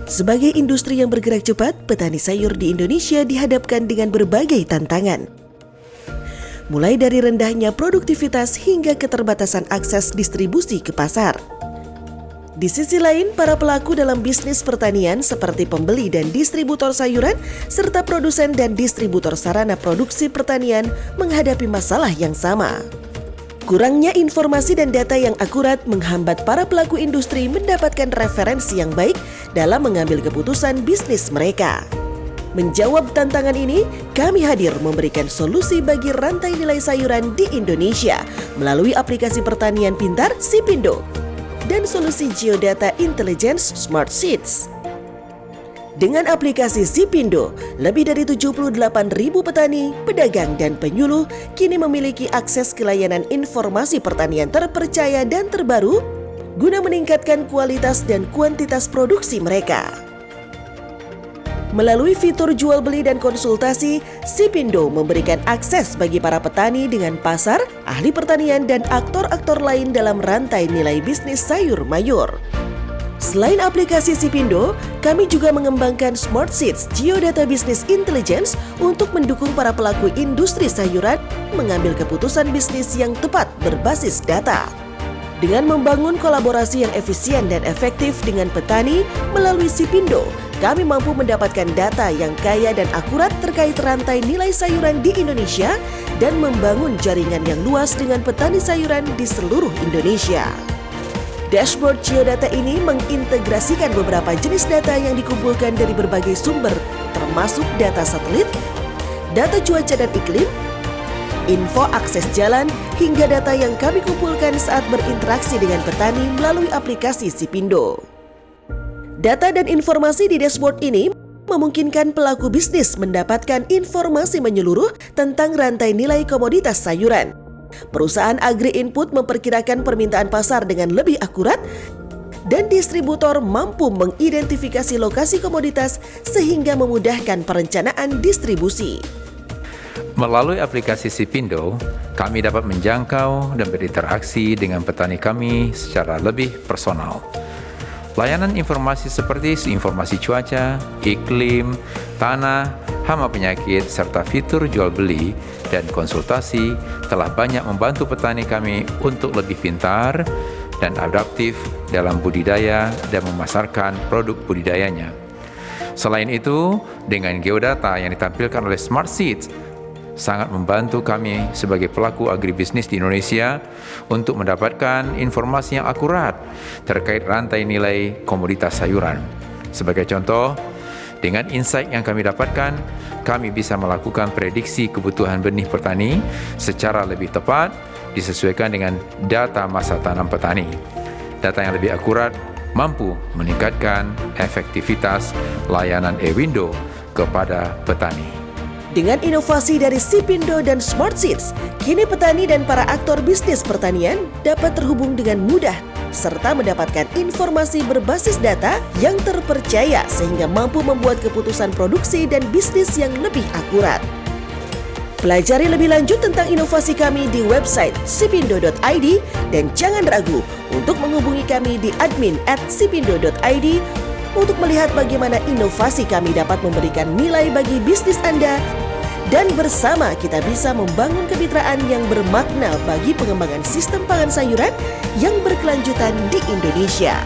Sebagai industri yang bergerak cepat, petani sayur di Indonesia dihadapkan dengan berbagai tantangan. Mulai dari rendahnya produktivitas hingga keterbatasan akses distribusi ke pasar. Di sisi lain, para pelaku dalam bisnis pertanian seperti pembeli dan distributor sayuran serta produsen dan distributor sarana produksi pertanian menghadapi masalah yang sama. Kurangnya informasi dan data yang akurat menghambat para pelaku industri mendapatkan referensi yang baik dalam mengambil keputusan bisnis mereka. Menjawab tantangan ini, kami hadir memberikan solusi bagi rantai nilai sayuran di Indonesia melalui aplikasi pertanian pintar Sipindo dan solusi geodata intelligence Smart Seeds. Dengan aplikasi Sipindo, lebih dari 78.000 petani, pedagang, dan penyuluh kini memiliki akses ke layanan informasi pertanian terpercaya dan terbaru guna meningkatkan kualitas dan kuantitas produksi mereka. Melalui fitur jual beli dan konsultasi, Sipindo memberikan akses bagi para petani dengan pasar, ahli pertanian, dan aktor-aktor lain dalam rantai nilai bisnis sayur mayur. Selain aplikasi Sipindo, kami juga mengembangkan Smart Seeds Geodata Business Intelligence untuk mendukung para pelaku industri sayuran mengambil keputusan bisnis yang tepat berbasis data. Dengan membangun kolaborasi yang efisien dan efektif dengan petani melalui Sipindo, kami mampu mendapatkan data yang kaya dan akurat terkait rantai nilai sayuran di Indonesia dan membangun jaringan yang luas dengan petani sayuran di seluruh Indonesia. Dashboard geodata ini mengintegrasikan beberapa jenis data yang dikumpulkan dari berbagai sumber, termasuk data satelit, data cuaca dan iklim, info akses jalan, hingga data yang kami kumpulkan saat berinteraksi dengan petani melalui aplikasi Sipindo. Data dan informasi di dashboard ini memungkinkan pelaku bisnis mendapatkan informasi menyeluruh tentang rantai nilai komoditas sayuran. Perusahaan agri-input memperkirakan permintaan pasar dengan lebih akurat dan distributor mampu mengidentifikasi lokasi komoditas sehingga memudahkan perencanaan distribusi. Melalui aplikasi Sipindo, kami dapat menjangkau dan berinteraksi dengan petani kami secara lebih personal. Layanan informasi seperti informasi cuaca, iklim, tanah, hama penyakit, serta fitur jual beli dan konsultasi telah banyak membantu petani kami untuk lebih pintar dan adaptif dalam budidaya dan memasarkan produk budidayanya. Selain itu, dengan geodata yang ditampilkan oleh Smart Seeds, sangat membantu kami sebagai pelaku agribisnis di Indonesia untuk mendapatkan informasi yang akurat terkait rantai nilai komoditas sayuran. Sebagai contoh, dengan insight yang kami dapatkan, kami bisa melakukan prediksi kebutuhan benih petani secara lebih tepat disesuaikan dengan data masa tanam petani. Data yang lebih akurat mampu meningkatkan efektivitas layanan eWindow kepada petani. Dengan inovasi dari Sipindo dan Smart Seeds, kini petani dan para aktor bisnis pertanian dapat terhubung dengan mudah serta mendapatkan informasi berbasis data yang terpercaya sehingga mampu membuat keputusan produksi dan bisnis yang lebih akurat. Pelajari lebih lanjut tentang inovasi kami di website sipindo.id dan jangan ragu untuk menghubungi kami di admin@sipindo.id untuk melihat bagaimana inovasi kami dapat memberikan nilai bagi bisnis Anda dan bersama kita bisa membangun kemitraan yang bermakna bagi pengembangan sistem pangan sayuran yang berkelanjutan di Indonesia.